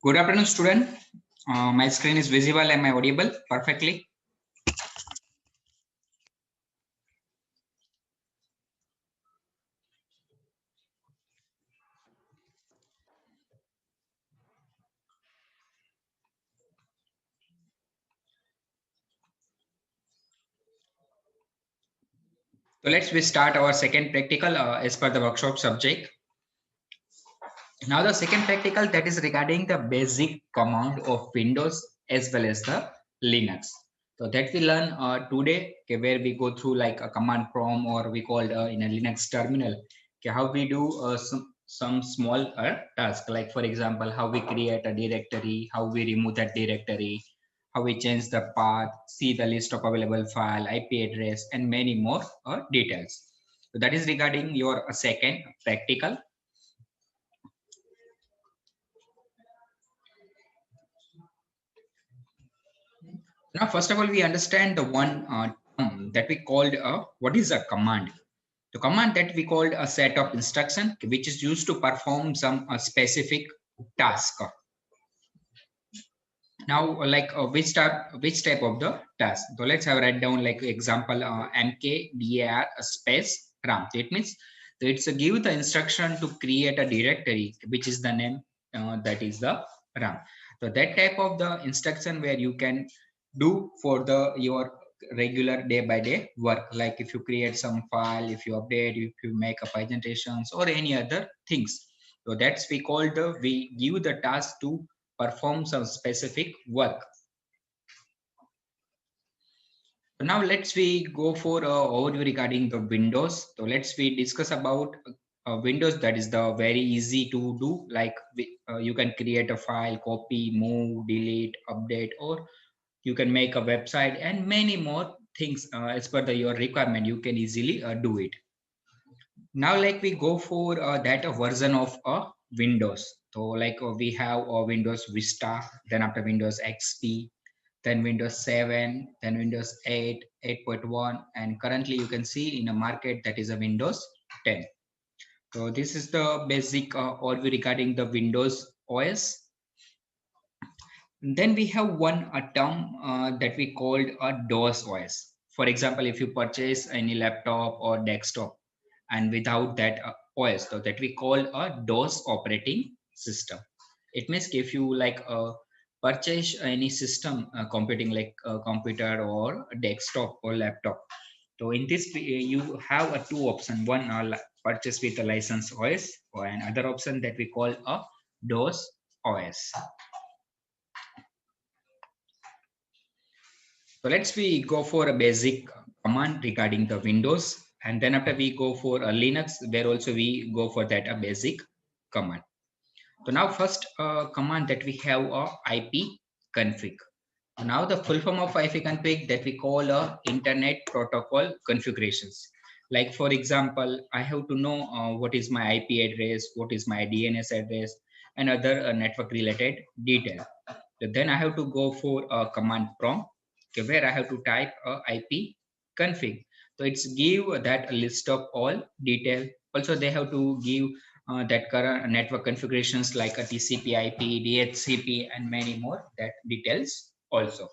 Good afternoon, student. My screen is visible. Am I audible perfectly? So let's we start our second practical as per the workshop subject. Now the second practical that is regarding the basic command of Windows as well as the Linux. So that we learn today, okay, where we go through like a command prompt or we called in a Linux terminal. Okay, how we do some small task, like for example, how we create a directory, how we remove that directory, how we change the path, see the list of available file, IP address, and many more details. So that is regarding your second practical. Now, first of all, we understand the one term that we called what is a command. The command that we called a set of instruction which is used to perform some specific task. Now, like which type of the task? So let's have write down like example mkdir space ram. It means it's a give the instruction to create a directory which is the name that is the ram. So that type of the instruction where you can do for the your regular day by day work, like if you create some file, if you update, if you make a presentations or any other things. So that's we call the we give the task to perform some specific work. So now let's we go for overview regarding the Windows. So let's we discuss about Windows, that is the very easy to do. Like you can create a file, copy, move, delete, update, or you can make a website and many more things as per your requirement. You can easily do it. Now, like we go for that version of Windows. So like we have Windows Vista, then after Windows XP, then Windows 7, then Windows 8, 8.1, and currently you can see in the market that is a Windows 10. So this is the basic overview regarding the Windows OS. Then we have one a term that we called a DOS OS. For example, if you purchase any laptop or desktop and without that OS, so that we call a DOS operating system. It means if you like purchase any system computing like a computer or a desktop or laptop. So in this you have a two option. One purchase with a license OS, or another option that we call a DOS OS. So let's we go for a basic command regarding the Windows, and then after we go for a Linux, where also we go for that a basic command. So now first command that we have a IP config. Now the full form of IP config that we call a internet protocol configurations. Like for example, I have to know what is my IP address, what is my DNS address, and other network related detail. So then I have to go for a command prompt, okay, where I have to type a IP config. So it's give that a list of all detail. Also, they have to give that current network configurations like a TCP, IP, DHCP, and many more that details also.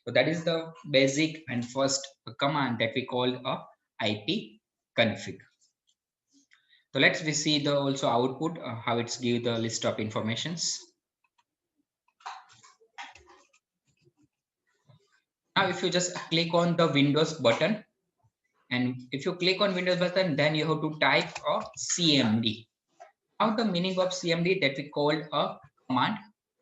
So that is the basic and first command that we call a IP config. So let's we see the also output how it's give the list of informations. Now, if you just click on the Windows button, and if you click on Windows button, then you have to type a CMD. Now, the meaning of CMD that we call a command,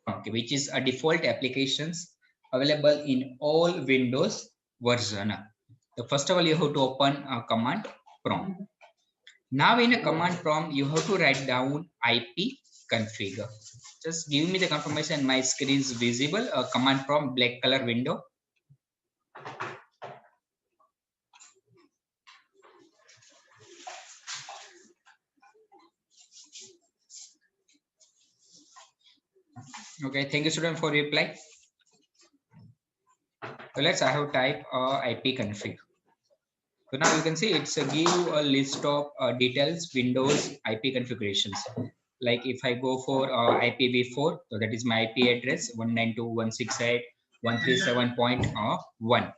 okay, which is a default applications available in all Windows version. So first of all, you have to open a command prompt. Now, in a command prompt, you have to write down IP configure. Just give me the confirmation my screen is visible. A command prompt, black color window. Okay, thank you, student, for reply. So let's I have type IP config. So now you can see it's a give a list of details, Windows IP configurations. Like if I go for IPv4, so that is my IP address 192.168.137.1.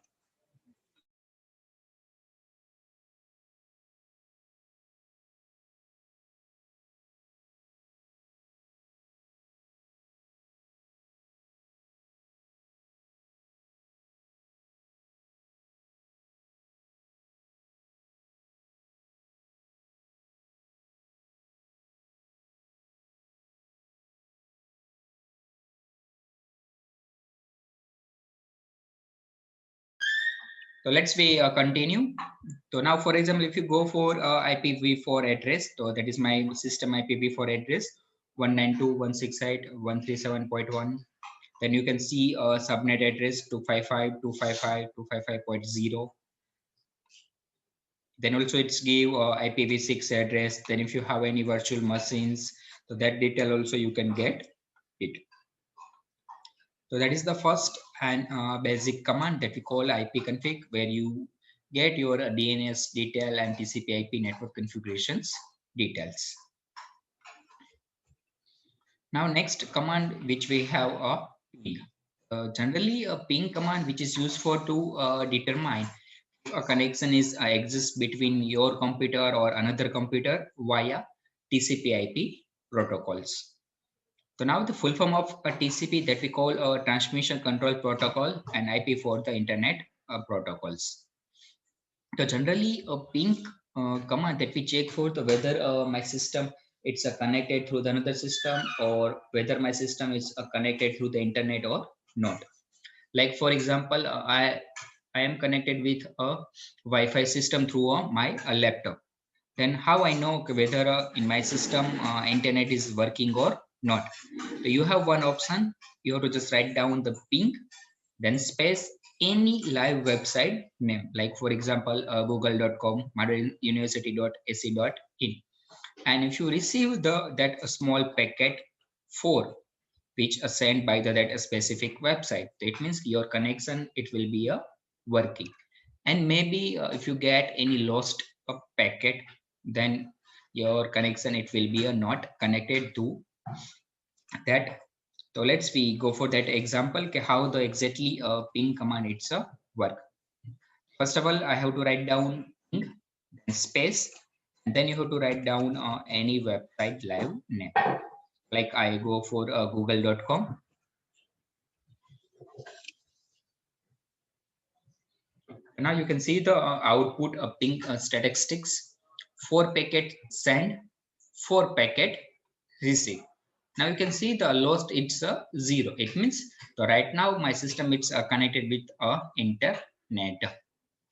So let's we continue. So now, for example, if you go for IPv4 address, so that is my system IPv4 address 192.168.137.1. Then you can see a subnet address 255.255.255.0. Then also it's give IPv6 address. Then if you have any virtual machines, so that detail also you can get it. So that is the first and basic command that we call ipconfig, where you get your DNS detail and TCP/IP network configurations details. Now next command which we have a ping. Generally a ping command which is used for to determine if a connection is exists between your computer or another computer via TCP/IP protocols. So now the full form of a TCP that we call a transmission control protocol and IP for the internet protocols. So generally a ping command that we check for the whether my system it's connected through the another system or whether my system is connected through the internet or not. Like for example, I am connected with a Wi-Fi system through my laptop. Then how I know whether in my system internet is working or not. So you have one option. You have to just write down the ping, then space any live website name. Like for example, google.com, madriduniversity.ac.in. And if you receive that small packet 4, which are sent by that specific website, it means your connection it will be working. And maybe if you get any lost packet, then your connection it will be not connected to that. So let's we go for that example how the exactly ping command it's a work. First of all, I have to write down ping, then space, and then you have to write down any website live name. Like I go for google.com. Now you can see the output of ping statistics. 4 packet send, 4 packet receive. Now you can see the lost it's a 0. It means so right now my system it's connected with a internet.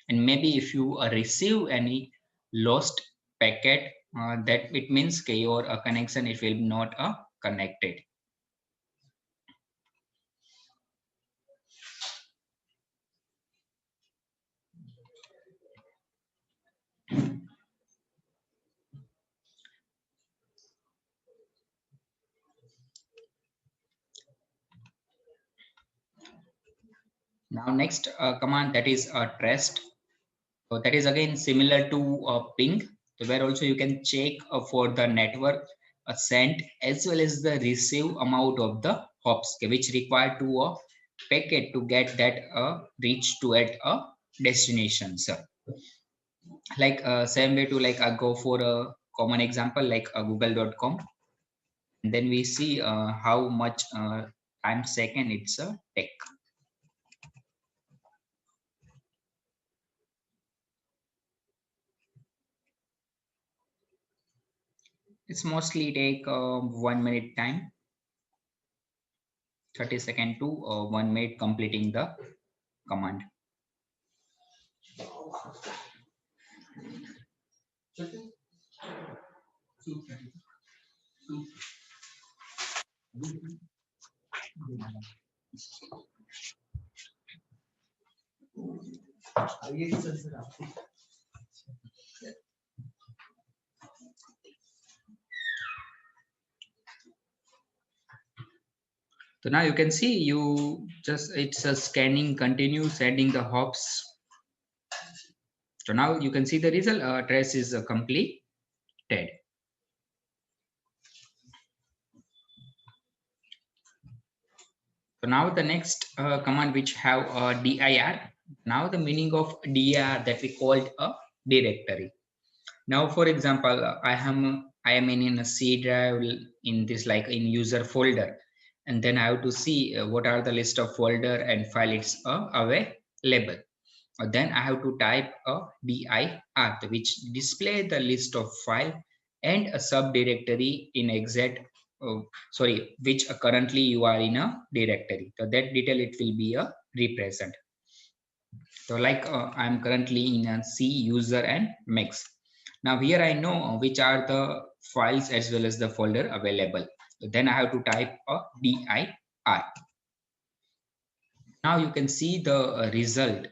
And maybe if you receive any lost packet, that it means okay, your connection it will not connected. Now next command that is trust. So that is again similar to ping, so where also you can check for the network sent as well as the receive amount of the hops which required to a packet to get that reach to at a destination. So like same way to like go for a common example like google.com, and then we see how much time second it's a take. It's mostly take 1 minute time, 30 seconds to 1 minute completing the command. So now you can see you just it's a scanning continue sending the hops. So now you can see the result trace is completed. So now the next command which have dir. Now the meaning of dir that we called a directory. Now, for example, I am in a C drive in this like in user folder, and then I have to see what are the list of folder and file it's available. Then I have to type a dir which display the list of file and a subdirectory in exact which currently you are in a directory. So that detail it will be a represent. So like I'm currently in a C user and mix. Now here I know which are the files as well as the folder available. So then I have to type a dir. Now you can see the result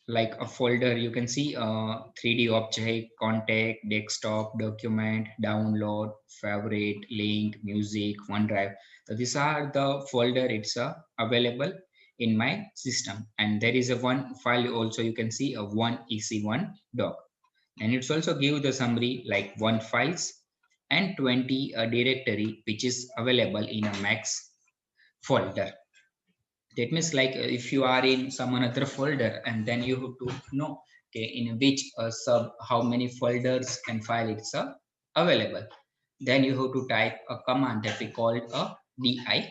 like a folder. You can see 3D object, contact, desktop, document, download, favorite, link, music, OneDrive. So these are the folder it's available in my system, and there is a one file also. You can see a one ec1 doc, and it's also give the summary like one files and 20 directory which is available in a max folder. That means like if you are in some another folder, and then you have to know okay in which sub how many folders and file it's available. Then you have to type a command that we call a dir.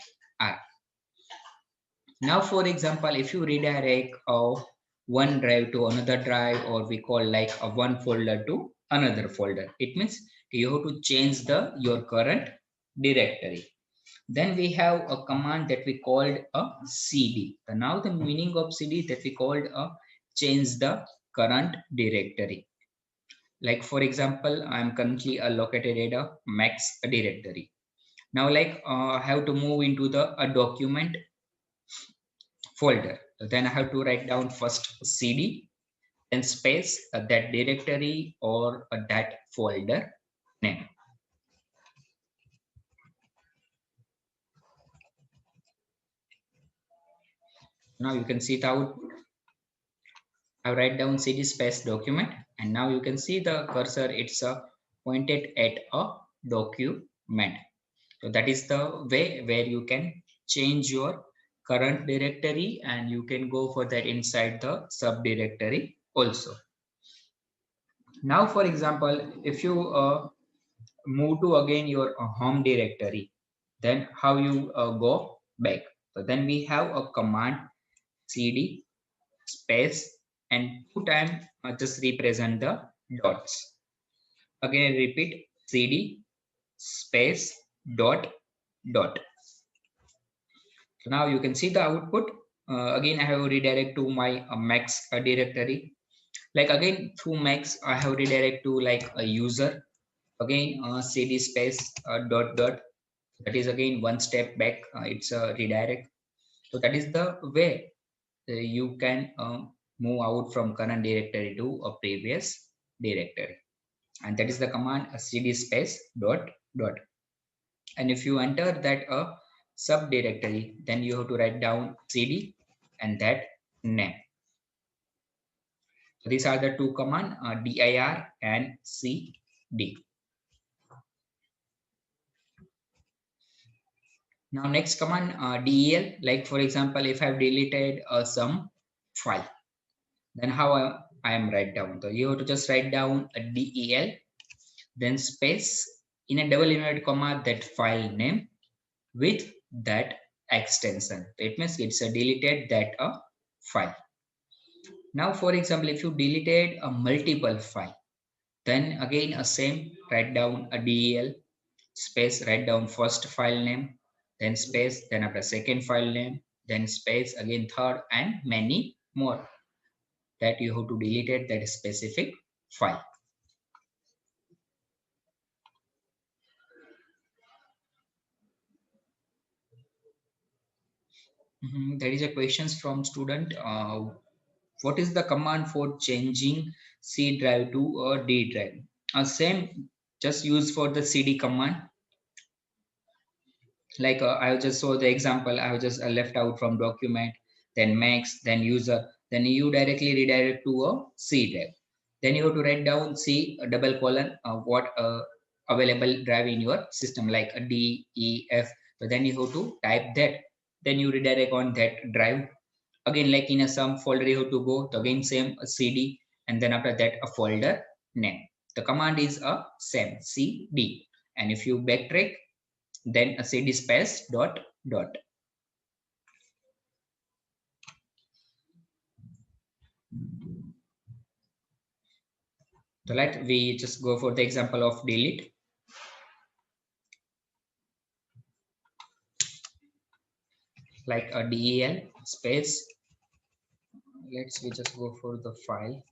Now for example, if you redirect one drive to another drive, or we call like a one folder to another folder, it means you have to change the your current directory. Then we have a command that we called a cd. So now the meaning of cd that we called a change the current directory. Like for example, I am currently located at a max directory. Now like I have to move into the a document folder. So then I have to write down first cd, then space that directory or that folder name. Now you can see the output. I write down cd space document, and now you can see the cursor it's pointed at a document. So that is the way where you can change your current directory, and you can go for that inside the subdirectory also. Now for example, if you move to again your home directory, then how you go back. So then we have a command cd space and two times just represent the dots. Again I repeat cd space dot dot. So now you can see the output. Again I have redirect to my max directory. Like again through max I have redirect to like a user. Again cd space dot dot. That is again one step back. It's a redirect. So that is the way you can move out from current directory to a previous directory, and that is the command cd space dot dot. And if you enter that subdirectory, then you have to write down cd and that name. So these are the two command dir and cd. Now next command del. Like for example, if I've deleted some file, then how I am write down. So you have to just write down a del, then space in a double inverted comma that file name with that extension. It means it's a deleted that file. Now for example, if you deleted a multiple file, then again a same write down a del space, write down first file name, then space, then after second file name, then space, again third, and many more that you have to delete it that specific file. There is a questions from student. What is the command for changing C drive to a D drive? Same, just use for the CD command. Like I just saw the example. I have just left out from document, then max, then user. Then you directly redirect to a C drive. Then you have to write down C double colon what available drive in your system, like a D, E, F. So then you have to type that, then you redirect on that drive. Again, like in a some folder you have to go, so again same a cd, and then after that a folder name. The command is a same cd, and if you backtrack, then a cd space dot dot. So let we just go for the example of delete. Like a del space, let's we just go for the file.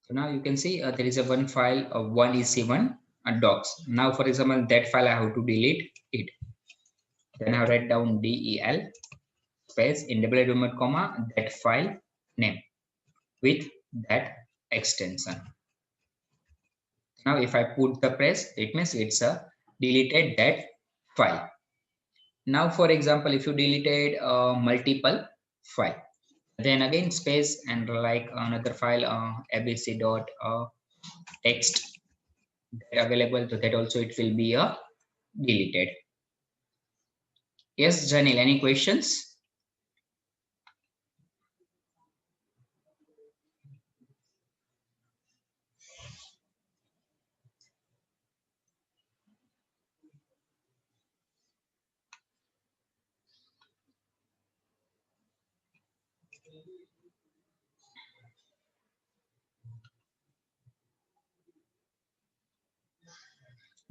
So now you can see there is a one file of 1EC1 docs. Now for example that file I have to delete it. Then I write down del space in double element comma that file name with that extension. Now if I put the press, it means it's a deleted that file. Now for example, if you deleted multiple file, then again space and like another file abc dot text that available, so that also it will be deleted. Yes, Janil, any questions?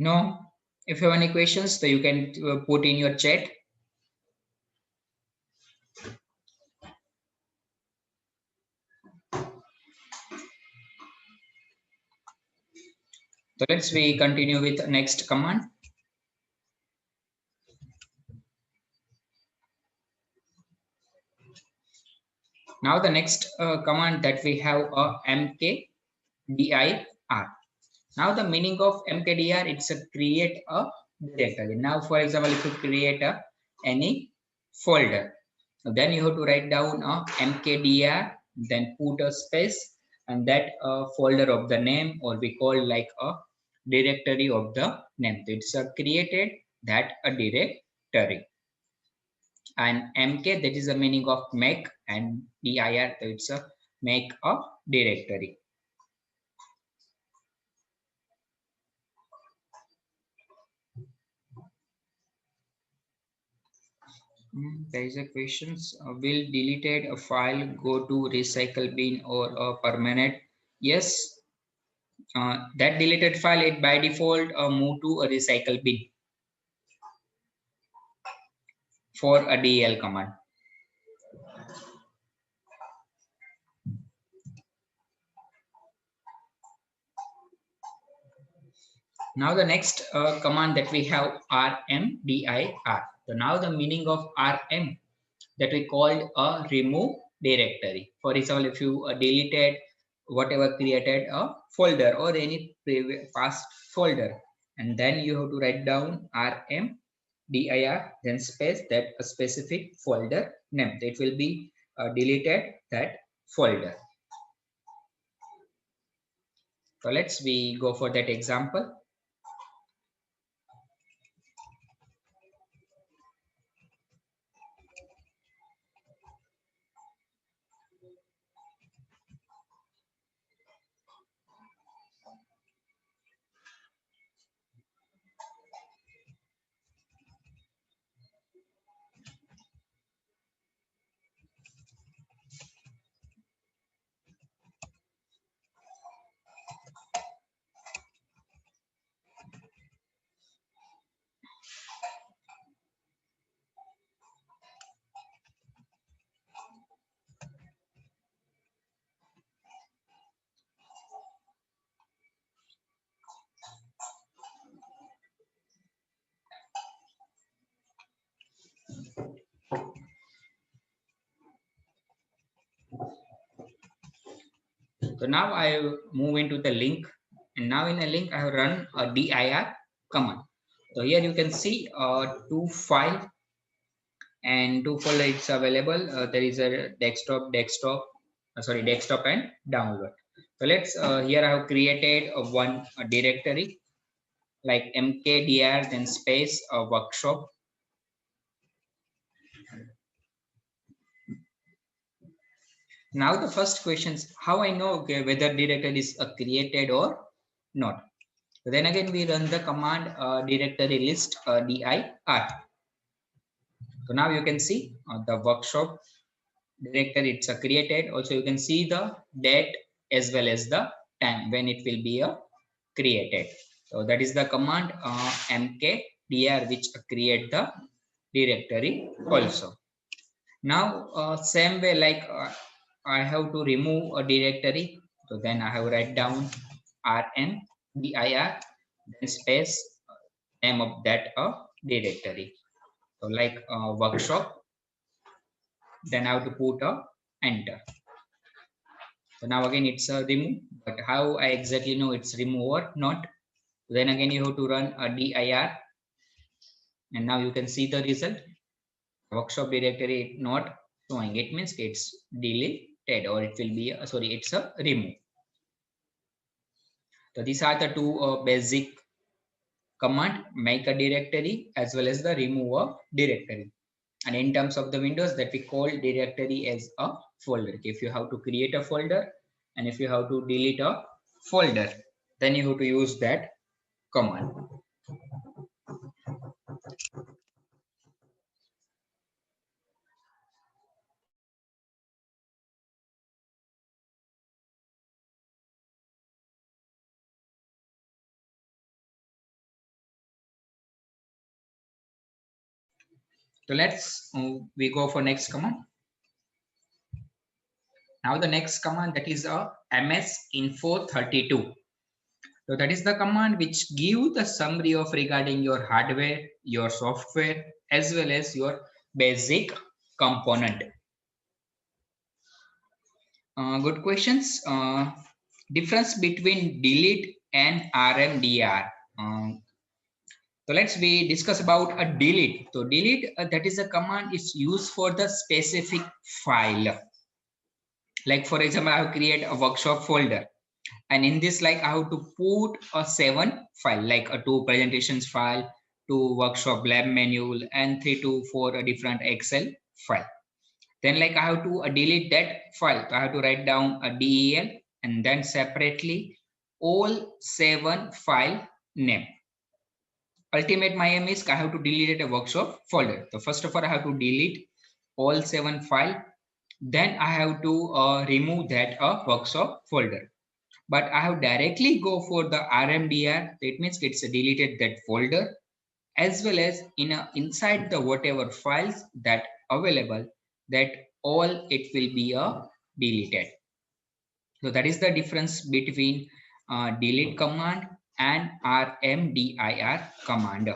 No. If you have any questions, so you can put in your chat. So let's we continue with next command. Now the next command that we have mkdir. Now the meaning of mkdir, it's a create a directory. Now for example, if you create any folder, then you have to write down mkdir, then put a space, and that folder of the name, or we call like a directory of the name. So it's created that a directory. And mk, that is the meaning of make, and dir, so it's a make a directory. There is a questions. Will deleted a file go to recycle bin or a permanent? Yes. That deleted file, it by default move to a recycle bin for a del command. Now the next command that we have rmdir. So now the meaning of rm, that we called a remove directory. For example, if you deleted whatever created a folder or any previous past folder, and then you have to write down rmdir, then space that a specific folder name. It will be deleted that folder. So let's we go for that example. So now I move into the link, and now in a link I have run a dir command. So here you can see two file and two folder it's available. There is a desktop and download. So let's here I have created one directory. like mkdir then space workshop. Now the first question is how I know, okay, whether directory is created or not. Then again we run the command directory list dir. So now you can see the workshop directory it's created. Also you can see the date as well as the time when it will be created. So that is the command mkdir which create the directory also. Now same way like I have to remove a directory. So then I have write down rmdir then space name of that directory. So like workshop, then I have to put a enter. So now again it's a remove, but how I exactly know it's remove or not? Then again you have to run a dir, and now you can see the result. Workshop directory not showing. It means it's deleted or it will be sorry, it's a remove. So these are the two basic command: make a directory as well as the remove a directory. And in terms of the Windows, that we call directory as a folder. If you have to create a folder and if you have to delete a folder, then you have to use that command. So let's we go for next command. Now the next command, that is a ms info 32. So that is the command which give the summary of regarding your hardware, your software, as well as your basic component. Good questions. Difference between delete and RMDR. So let's we discuss about a delete. So delete that is a command is used for the specific file. Like for example, I have create a workshop folder, and in this like I have to put a 7 file like a 2 presentations file, 2 workshop lab manual, and 3 to 4 a different Excel file. Then like I have to delete that file. So I have to write down a del and then separately all 7 file name. Ultimate my aim is I have to delete a workshop folder. So first of all, I have to delete all 7 file. Then I have to remove that workshop folder. But I have directly go for the RMDR. That means it's deleted that folder as well as inside the whatever files that available, that all it will be deleted. So that is the difference between delete command and RMDIR command.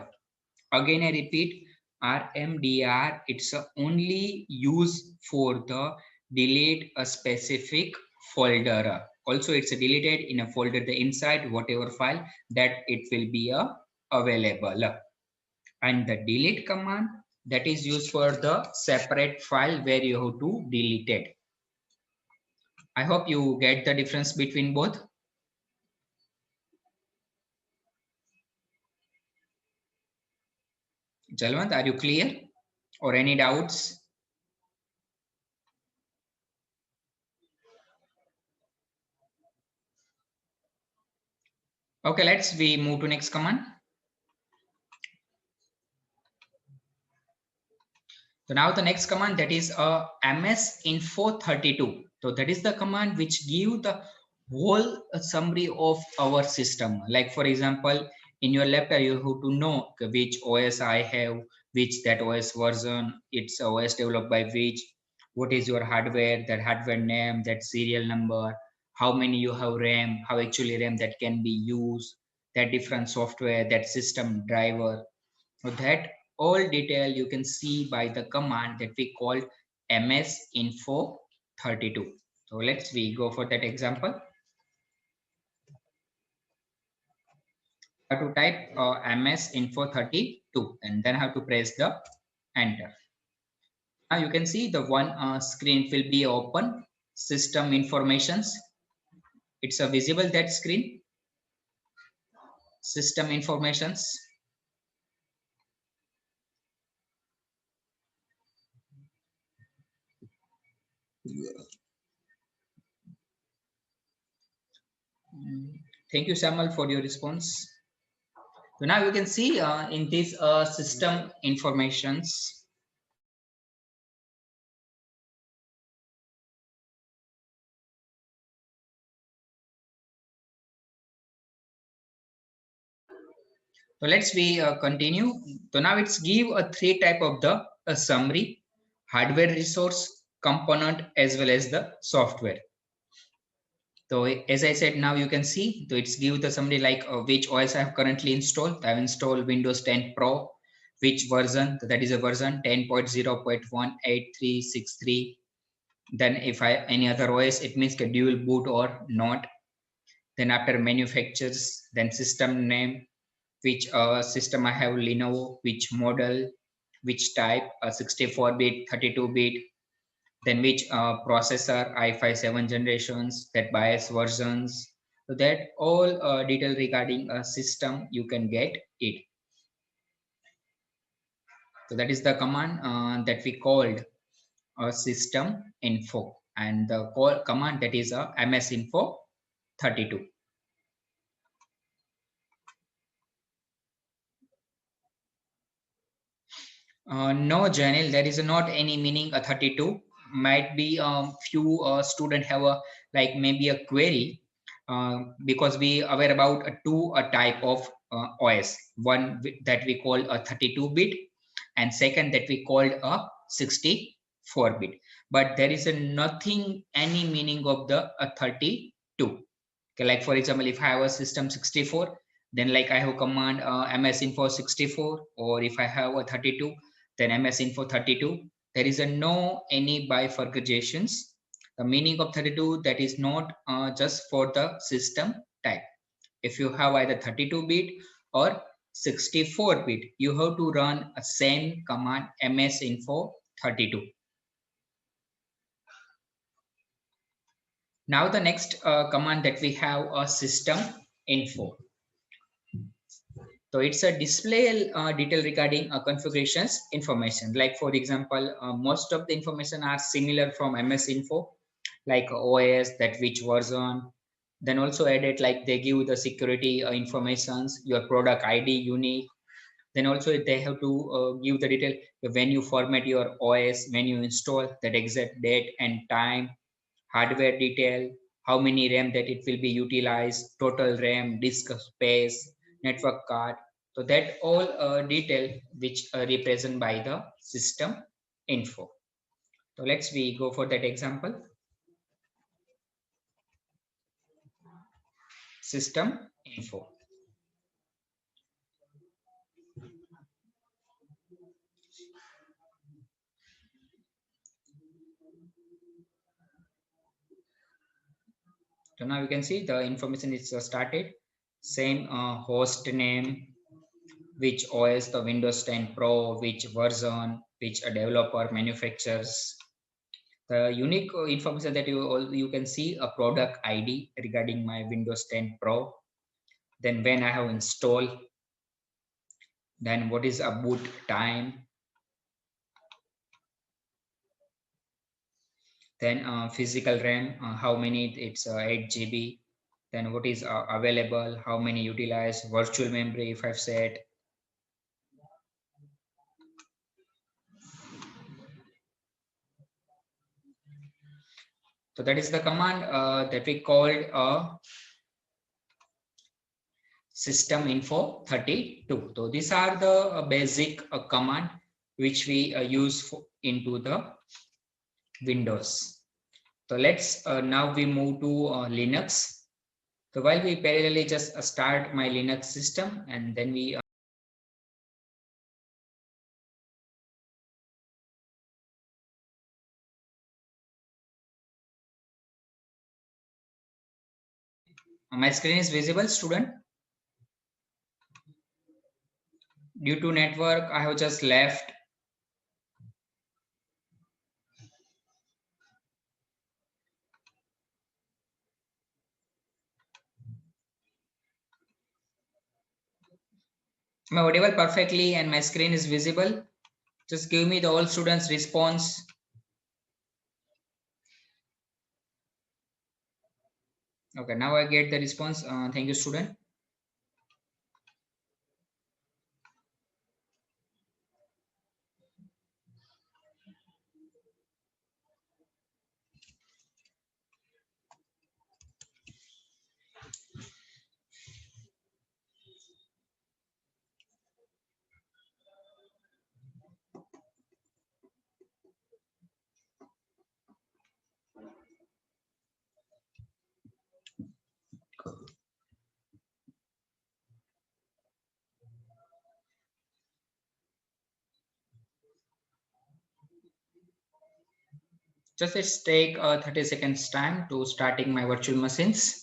Again I repeat, RMDR it's only used for the delete a specific folder. Also it's deleted in a folder the inside whatever file that it will be available. And the delete command that is used for the separate file where you have to delete it. I hope you get the difference between both. Jalwant, are you clear or any doubts? Okay, let's we move to next command. So now the next command, that is ms info 32. So that is the command which give the whole summary of our system. Like for example, in your laptop, you have to know which OS I have, which that OS version, it's OS developed by which, what is your hardware, that hardware name, that serial number, how many you have RAM, how actually RAM that can be used, that different software, that system driver. So that all detail you can see by the command that we call ms info 32. So let's we go for that example. I have to type ms info 32 and then I have to press the enter. Now you can see the one screen will be open, system informations. It's a visible that screen. system informations. Thank you, Samuel, for your response. So now you can see in this system informations. So let's we continue. So now it's give a three type of the summary: hardware resource, component, as well as the software. So as I said, now you can see, so it's give the summary like which OS I have currently installed. I have installed Windows 10 Pro, which version, so that is a version 10.0.18363. Then if I any other OS, it means a dual boot or not. Then after manufacturers, then system name, which system I have Lenovo, which model, which type, 64-bit, 32-bit, then which processor, i5 7 generations, that BIOS versions. So that all detail regarding a system you can get it. So that is the command that we called system info, and the command that is ms info 32. No, Janil, there is not any meaning. A 32 might be few student have a like maybe a query because we aware about two a type of OS. One that we call a 32-bit, and second that we called a 64-bit. But there is a nothing any meaning of the 32. Okay, like for example, if I have a system 64, then like I have command ms info 64, or if I have a 32, then ms info 32. There is a no any bifurcations. The meaning of 32 that is not just for the system type. If you have either 32-bit or 64-bit, you have to run a same command ms info 32. Now the next command that we have a system info. So it's a display detail regarding configurations information. Like for example, most of the information are similar from MS Info, like OS, that which version. Then also added like they give the security informations, your product ID unique. Then also they have to give the detail when you format your OS, when you install that exact date and time, hardware detail, how many RAM that it will be utilized, total RAM, disk space, network card. So that all detail which represent by the system info. So let's we go for that example. System info. So now you can see the information is started. Same host name, which OS, the Windows 10 Pro, which version, which developer manufacturers. The unique information that you can see a product ID regarding my Windows 10 Pro. Then when I have installed, then what is a boot time, then physical RAM, how many, it's 8 GB, then what is available, how many utilized, virtual memory if I've set. So that is the command that we called system info 32. So these are the basic command which we use into the Windows. So let's now we move to Linux. So while we parallelly just start my Linux system, and then we my screen is visible, student. Due to network, I have just left. Am I audible perfectly and my screen is visible? Just give me the all students response. Okay, now I get the response. Thank you, student. Just let's take 30 seconds time to starting my virtual machines.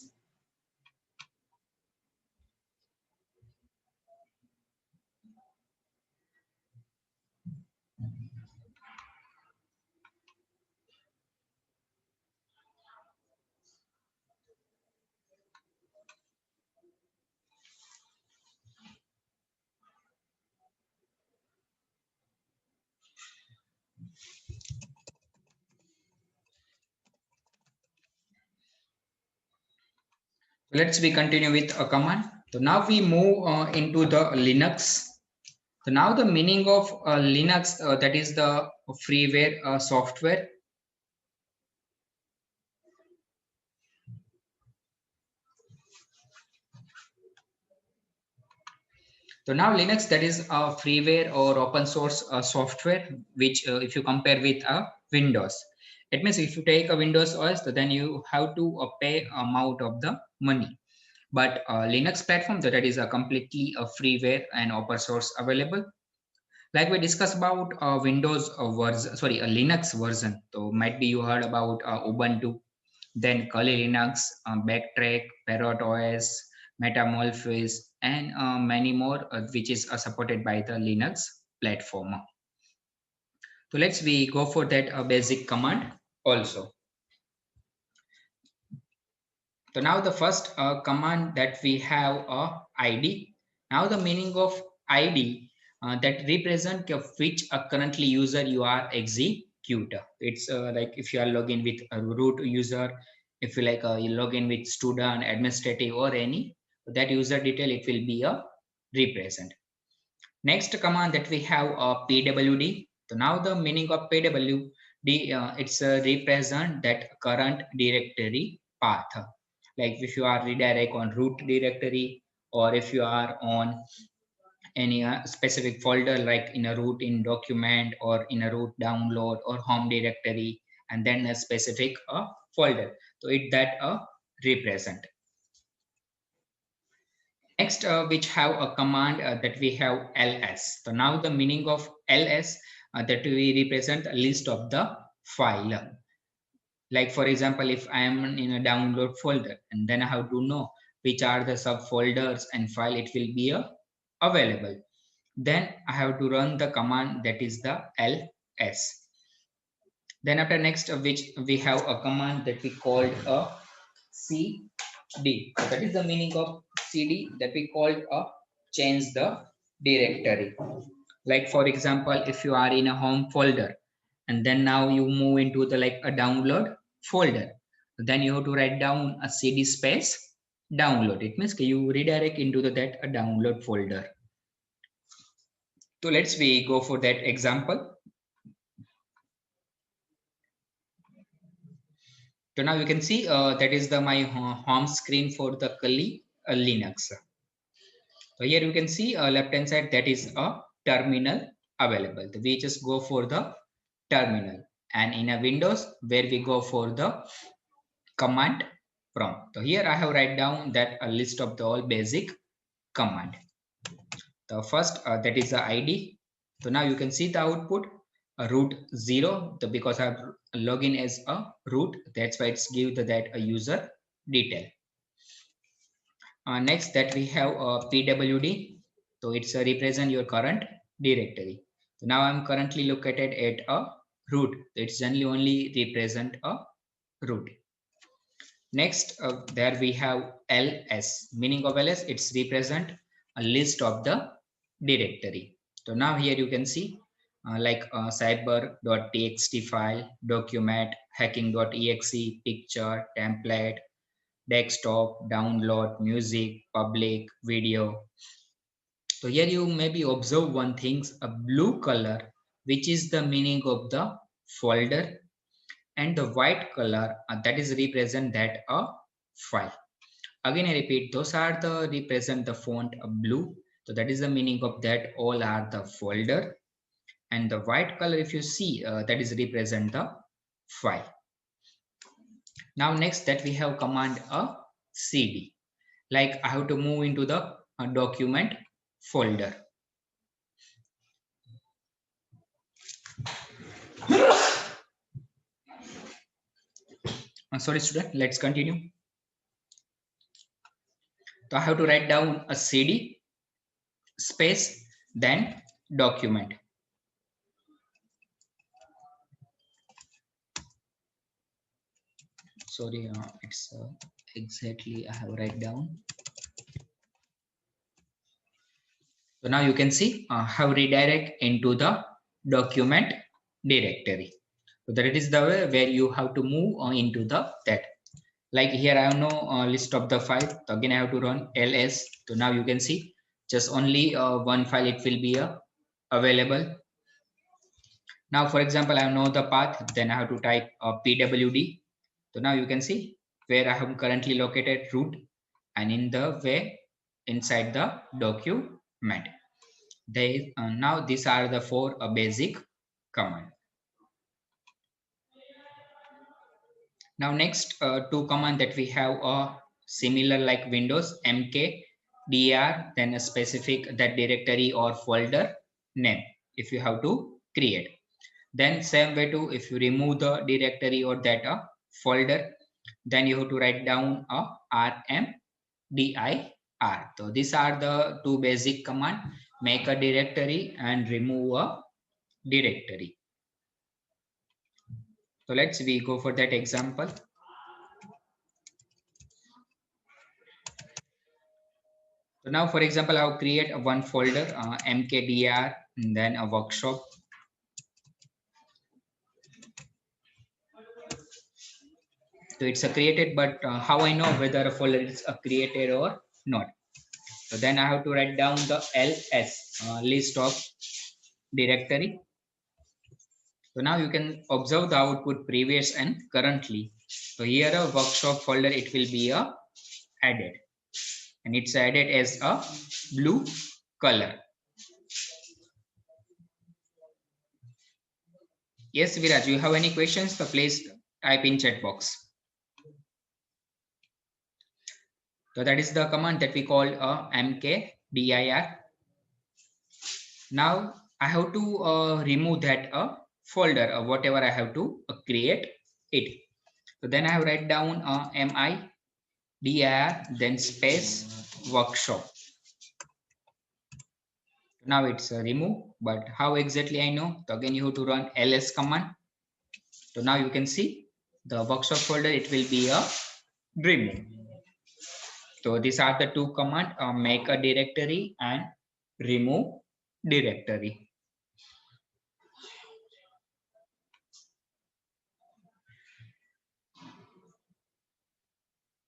Let's we continue with a command. So now we move into the Linux. So now the meaning of Linux, that is the freeware software. So now Linux, that is a freeware or open source software, which if you compare with Windows, it means if you take a Windows OS, then you have to pay amount of the money. But Linux platform, that is a completely freeware and open source available. Like we discussed about Windows version, sorry, a Linux version. So might be you heard about Ubuntu, then Kali Linux, Backtrack, Parrot OS, Metamorphosis, and many more, which is supported by the Linux platform. So let's we go for that basic command also. So now the first command that we have ID. Now the meaning of ID that represent of which currently user you are execute. It's like if you are login with a root user, if you like you log in with student, administrative or any, that user detail it will be a represent. Next command that we have pwd. So now the meaning of pwd, it's a represent that current directory path. Like if you are redirect on root directory, or if you are on any specific folder like in a root in document or in a root download or home directory, and then a specific folder. So it that represent. Next, which have a command that we have ls. So now the meaning of ls, that we represent a list of the file. Like for example, if I am in a download folder, and then I have to know which are the subfolders and file it will be available. Then I have to run the command that is the ls. Then after next, which we have a command that we called a cd. So that is the meaning of cd, that we called a change the directory. Like for example, if you are in a home folder and then now you move into the like a download folder, then you have to write down a cd space download. It means you redirect into the that a download folder. So let's we go for that example. So now you can see that is the my home screen for the Kali Linux. So here you can see left hand side, that is a terminal available. We just go for the terminal, and in a Windows where we go for the command prompt. So here I have write down that a list of the all basic command. The first that is the ID. So now you can see the output root 0, because I have login as a root, that's why it's give the, that a user detail. Next that we have pwd. So it's represent your current directory. So now I'm currently located at a root. It's generally only represent a root. Next, there we have ls. Meaning of ls, it's represent a list of the directory. So now here you can see like cyber.txt file, document, hacking.exe, picture, template, desktop, download, music, public, video. So here you maybe observe one thing, a blue color, which is the meaning of the folder, and the white color that is represent that a file. Again, I repeat, those are the represent the font blue. So that is the meaning of that all are the folder, and the white color if you see that is represent the file. Now next that we have command a cd, like I have to move into the document folder. Sorry student, let's continue. So I have to write down a cd space then document. Sorry, it's exactly I have write down. So now you can see how redirect into the document directory. So that is the way where you have to move into the that. Like here I have no list of the file. So again I have to run ls. So now you can see just only one file it will be available. Now for example I know the path, then I have to type pwd. So now you can see where I am currently located root, and in the way inside the document. They now these are the four basic command. Now next two command that we have are similar like Windows mkdir, then a specific that directory or folder name if you have to create. Then same way to if you remove the directory or that folder, then you have to write down a rmdir. So these are the two basic command: make a directory and remove a directory. So we go for that example. So now, for example, I'll create a one folder mkdir and then a workshop. So it's a created, but how I know whether a folder is created or not? So then I have to write down the ls list of directory. So now you can observe the output previous and currently. So here a workshop folder it will be added, and it's added as a blue color. Yes, Viraj, you have any questions? So please type in chat box. So that is the command that we call mkdir. Now I have to remove that folder, whatever I have to create it. So then I have write down MIDIR, then space workshop. Now it's remove, but how exactly I know? So again you have to run ls command. So now you can see the workshop folder, it will be a remove. So these are the two commands, make a directory and remove directory.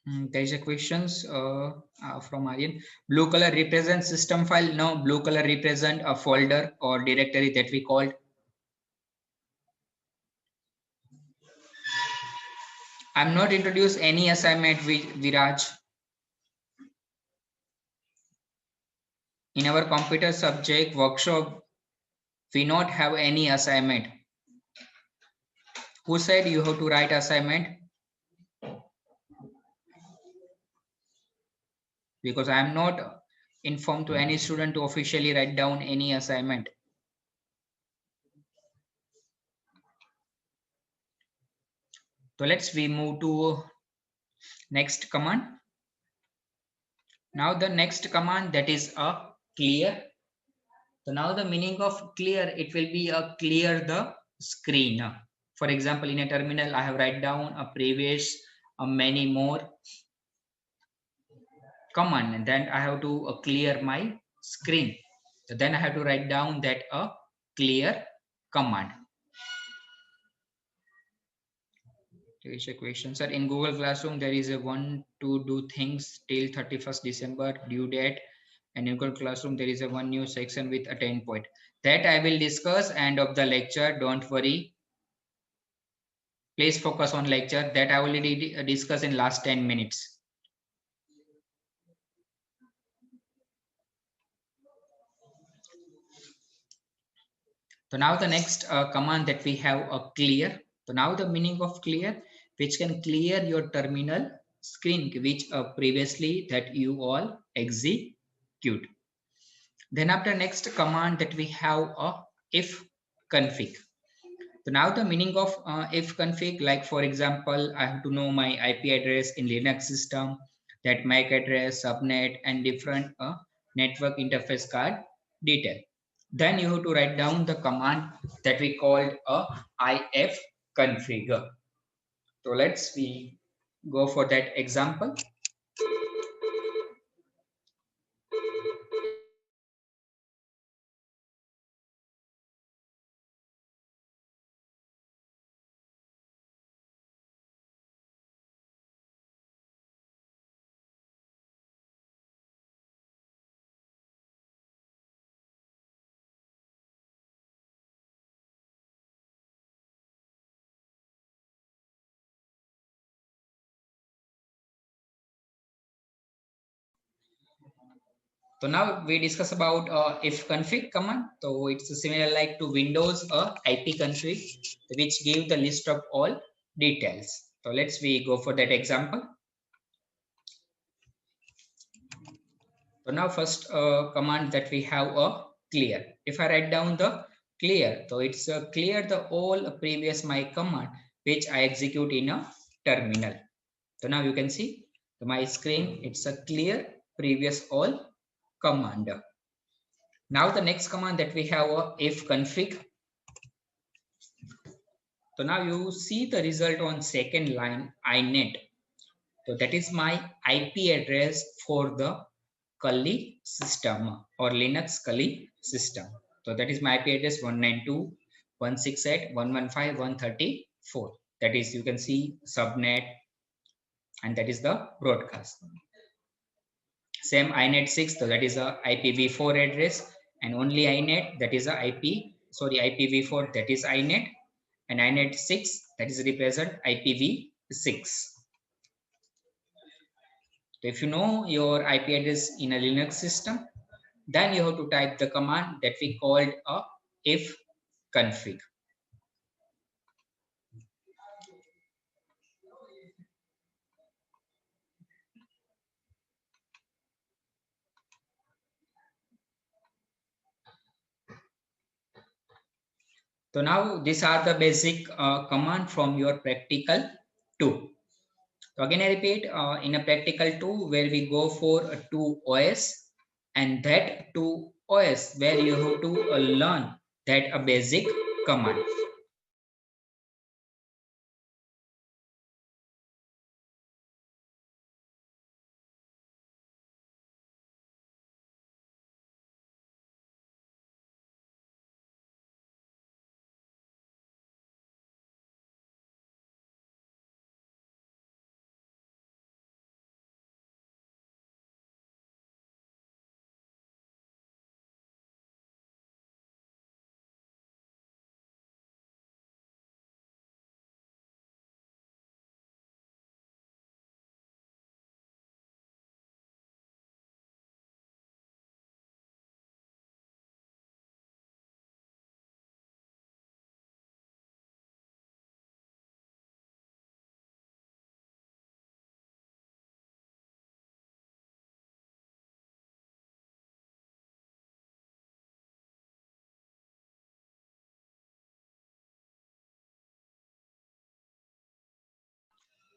There is a questions from Aryan. Blue color represents system file. No, blue color represent a folder or directory that we called. I'm not introduced any assignment with Viraj. In our computer subject workshop, we not have any assignment. Who said you have to write assignment? Because I am not informed to any student to officially write down any assignment. So we move to next command. Now the next command that is a clear. So now the meaning of clear, it will be a clear the screen. For example, in a terminal, I have write down a previous many more command, and then I have to clear my screen. So then I have to write down that a clear command. There is a question, sir. In Google Classroom, there is a one to do things till 31st December due date. And in Google Classroom, there is a one new section with a 10 point. That I will discuss end of the lecture. Don't worry. Please focus on lecture. That I already discussed in last 10 minutes. So now the next command that we have a clear. So now the meaning of clear, which can clear your terminal screen, which previously that you all execute. Then after next command that we have a if config. So now the meaning of if config, like for example, I have to know my IP address in Linux system, that MAC address, subnet, and different network interface card detail. Then you have to write down the command that we called a if configure. So let's we go for that example. So now we discuss about if config command. So it's similar like to Windows IP config, which give the list of all details. So let's we go for that example. So now first command that we have a clear. If I write down the clear, so it's clear the all previous my command which I execute in a terminal. So now you can see my screen. It's a clear previous all command. Now the next command that we have if config. So now you see the result on second line inet. So that is my IP address for the Kali system or Linux Kali system. So that is my IP address 192.168.115.134. That is you can see subnet and that is the broadcast. Same inet 6, so that is a IPv4 address, and only inet that is a IPv4 that is inet, and inet 6 that is represent IPv6. So if you know your IP address in a Linux system, then you have to type the command that we called a if config. So now these are the basic command from your practical 2. So again I repeat, in a practical 2 where we go for a 2 OS, and that 2 OS where you have to learn that a basic command.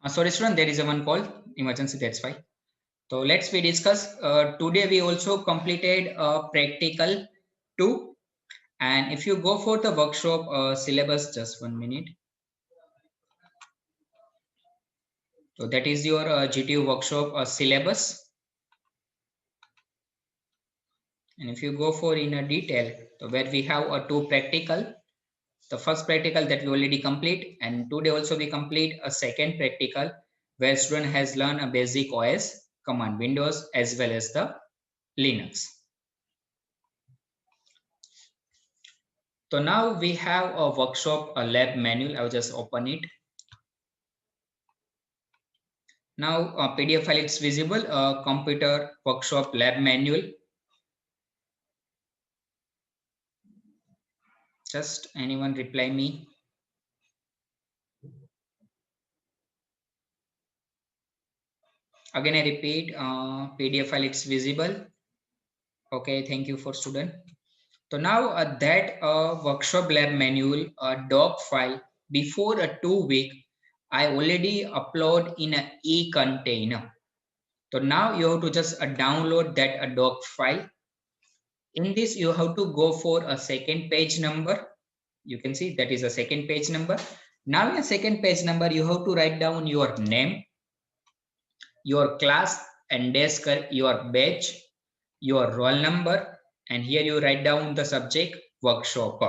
Sorry student, there is a one call emergency, that's why. So let's we discuss. Today we also completed practical 2, and if you go for the workshop syllabus, just 1 minute. So that is your GTU workshop syllabus. And if you go for in a detail, so where we have a two practical, the first practical that we already complete, and today also we complete a second practical where student has learned a basic OS command, Windows as well as the Linux. So now we have a workshop, a lab manual. I'll just open it. Now PDF file is visible, computer workshop lab manual. Just anyone reply me. Again, I repeat, PDF file is visible. Okay, thank you for student. So now that workshop lab manual doc file before a 2 week, I already upload in a e-container. So now you have to just download that doc file. In this, you have to go for a second page number. You can see that is a second page number. Now in a second page number, you have to write down your name, your class and desk, your batch, your roll number, and here you write down the subject workshop.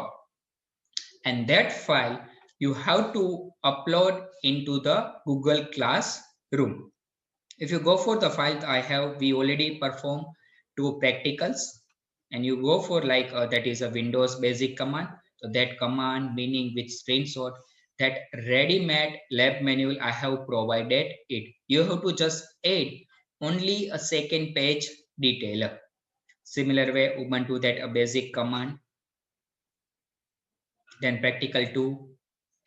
And that file you have to upload into the Google Classroom. If you go for the file we already performed two practicals, and you go for like that is a Windows basic command. So that command meaning with screenshot, that ready-made lab manual I have provided it. You have to just add only a second page detailer. Similar way Ubuntu that a basic command, then practical 2,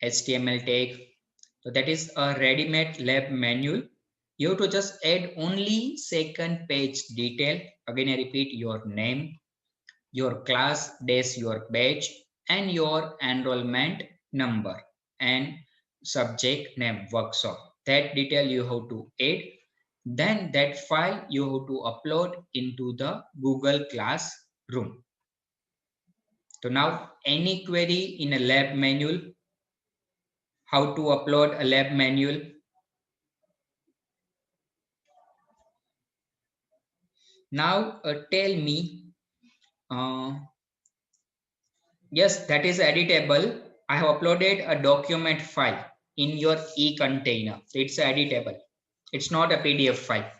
HTML tag. So that is a ready-made lab manual. You have to just add only second page detail. Again, I repeat, your name, your class, days, your batch, and your enrollment number and subject name workshop. That detail you have to add. Then that file you have to upload into the Google Classroom. So now any query in a lab manual, how to upload a lab manual. Now tell me, uh, yes, that is editable. I have uploaded a document file in your e-container. It's editable. It's not a PDF file.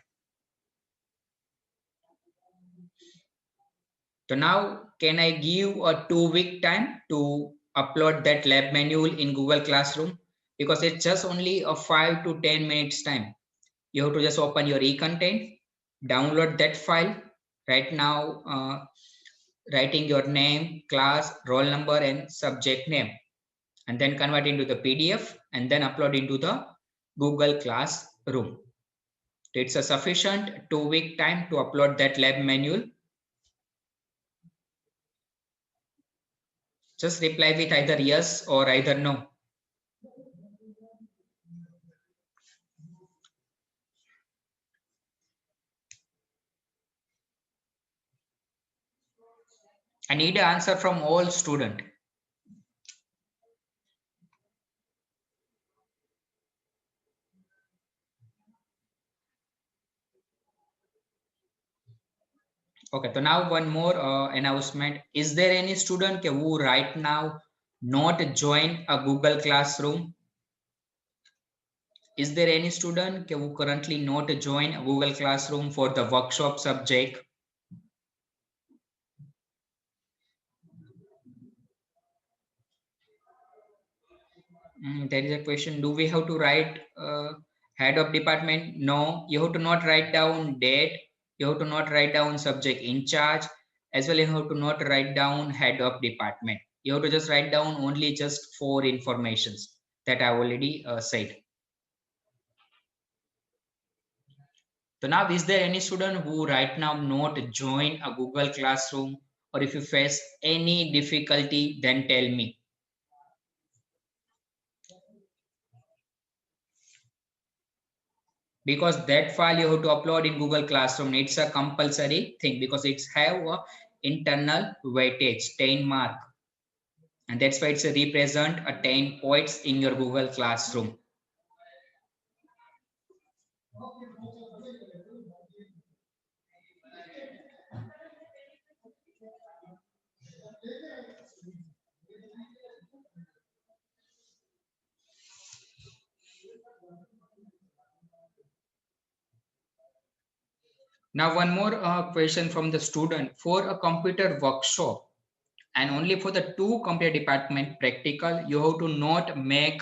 So now can I give a 2 week time to upload that lab manual in Google Classroom? Because it's just only a 5 to 10 minutes time. You have to just open your e-content, download that file. Right now, writing your name, class, roll number, and subject name, and then convert into the PDF and then upload into the Google Classroom. It's a sufficient 2 week time to upload that lab manual. Just reply with either yes or either no. I need an answer from all students. Okay, so now one more announcement. Is there any student who right now not join a Google Classroom? Is there any student who currently not join a Google Classroom for the workshop subject? There is a question. Do we have to write head of department? No, you have to not write down date. You have to not write down subject in charge. As well, you have to not write down head of department. You have to just write down only just 4 informations that I already said. So now, is there any student who right now not join a Google Classroom, or if you face any difficulty, then tell me. Because that file you have to upload in Google Classroom. It's a compulsory thing because it's have a internal weightage 10 mark, and that's why it's a represent a 10 points in your Google Classroom. Now one more question from the student. For a computer workshop and only for the two computer department practical, you have to not make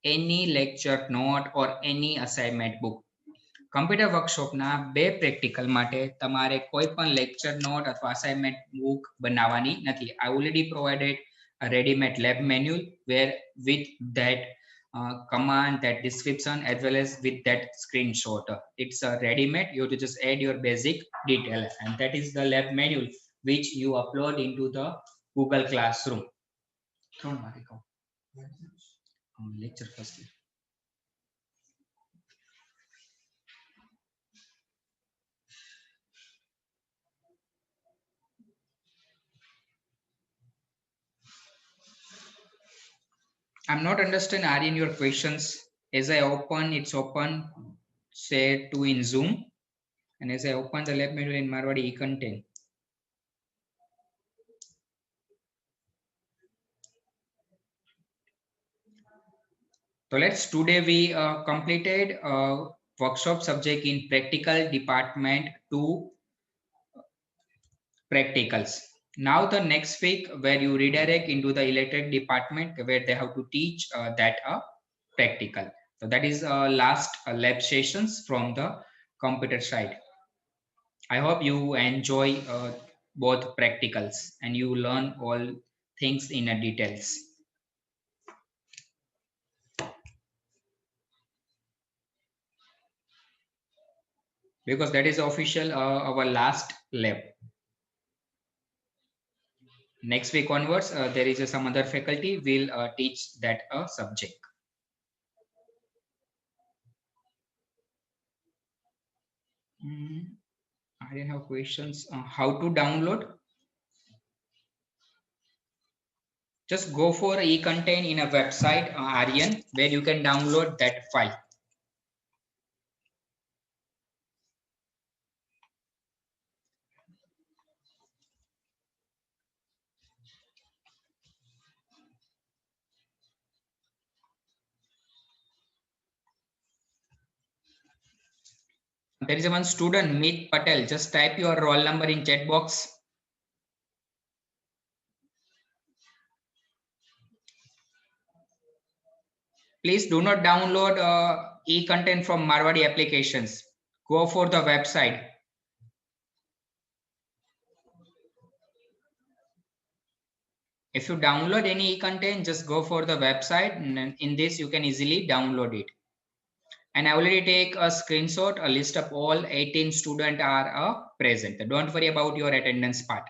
any lecture note or any assignment book. Computer વર્કશોપના બે practical માટે તમારે કોઈ પણ lecture note અથવા assignment book બનાવવાની નથી. I already provided a ready-made lab manual where with that command, that description as well as with that screenshot. It's a ready-made. You have to just add your basic detail, and that is the lab manual which you upload into the Google Classroom. Lecture first. I'm not understand Aryan your questions. As I open, it's open share to in Zoom, and as I open the lab manual in Marwadi e-content. So let's today we completed workshop subject in practical department 2 practicals. Now the next week where you redirect into the electric department where they have to teach that practical. So that is last lab sessions from the computer side. I hope you enjoy both practicals and you learn all things in a details. Because that is official our last lab. Next week onwards, there is some other faculty will teach that subject. I didn't have questions. How to download? Just go for e-content in a website, Aryan, where you can download that file. There is one student, Meet Patel. Just type your roll number in chat box. Please do not download e-content from Marwadi applications. Go for the website. If you download any e-content, just go for the website, and in this you can easily download it. And I already take a screenshot, a list of all 18 students are present. Don't worry about your attendance part.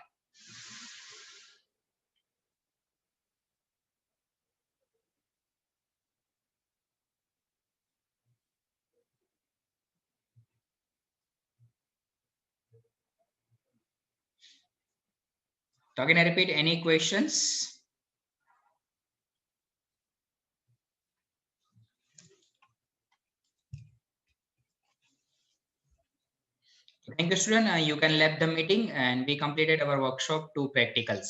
So can I repeat any questions? Thank you, student. You can leave the meeting, and we completed our workshop 2 practicals.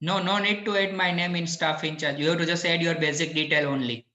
No need to add my name in staff in charge. You have to just add your basic detail only.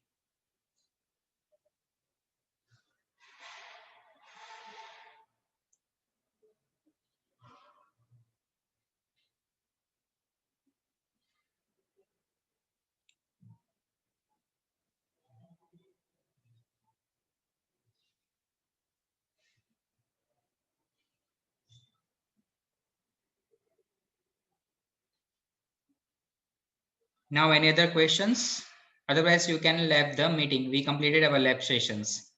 Now, any other questions? Otherwise, you can leave the meeting. We completed our lab sessions.